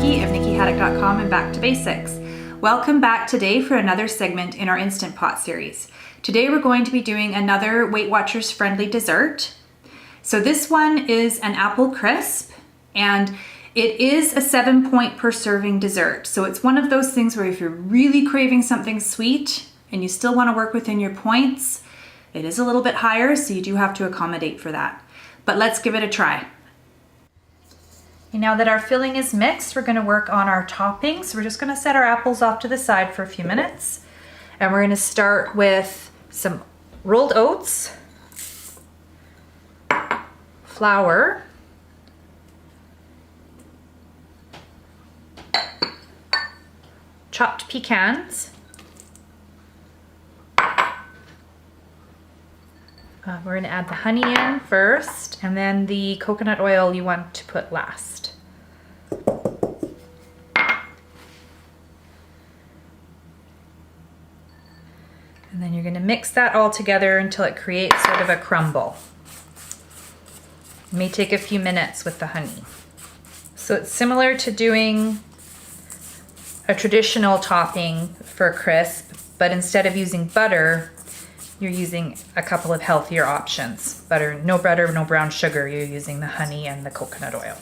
Nikki of NikkiHaddock.com and Back to Basics. Welcome back today for another segment in our Instant Pot series. Today we're going to be doing another Weight Watchers friendly dessert. So this one is an apple crisp, and it is a 7-point per serving dessert. So it's one of those things where if you're really craving something sweet and you still want to work within your points, it is a little bit higher, so you do have to accommodate for that. But let's give it a try. And now that our filling is mixed, we're going to work on our toppings. We're just going to set our apples off to the side for a few minutes. And we're going to start with some rolled oats, flour, chopped pecans, we're going to add the honey in first, and then the coconut oil you want to put last. And then you're going to mix that all together until it creates sort of a crumble. It may take a few minutes with the honey. So it's similar to doing a traditional topping for a crisp, but instead of using butter, you're using a couple of healthier options. No butter, no brown sugar. You're using the honey and the coconut oil.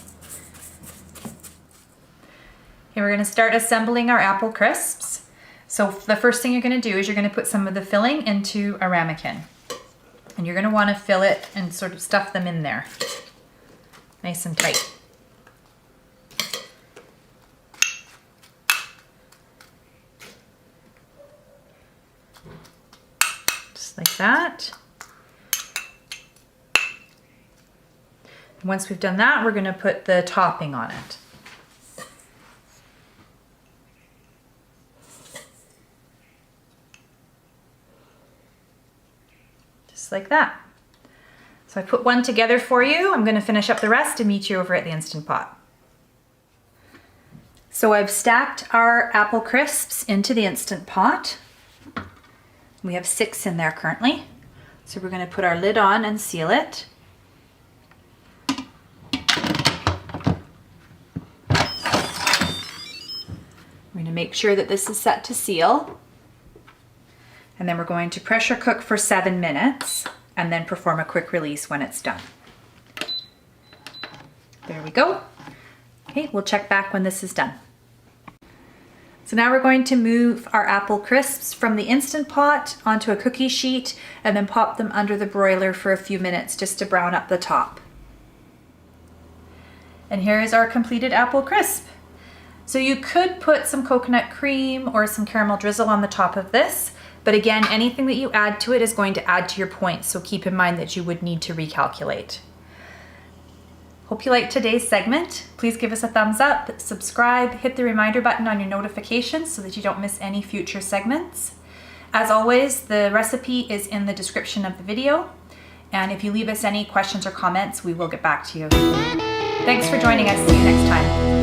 Okay, we're going to start assembling our apple crisps. So the first thing you're going to do is you're going to put some of the filling into a ramekin. And you're going to want to fill it and sort of stuff them in there. Nice and tight. Like that. Once we've done that, we're going to put the topping on it. Just like that. So I put one together for you. I'm going to finish up the rest and meet you over at the Instant Pot. So I've stacked our apple crisps into the Instant Pot. We have 6 in there currently. So we're going to put our lid on and seal it. We're going to make sure that this is set to seal. And then we're going to pressure cook for 7 minutes and then perform a quick release when it's done. There we go. Okay, we'll check back when this is done. So now we're going to move our apple crisps from the Instant Pot onto a cookie sheet and then pop them under the broiler for a few minutes just to brown up the top. And here is our completed apple crisp. So you could put some coconut cream or some caramel drizzle on the top of this, but again, anything that you add to it is going to add to your points, so keep in mind that you would need to recalculate. Hope you liked today's segment. Please give us a thumbs up, subscribe, hit the reminder button on your notifications so that you don't miss any future segments. As always, the recipe is in the description of the video. And if you leave us any questions or comments, we will get back to you. Thanks for joining us. See you next time.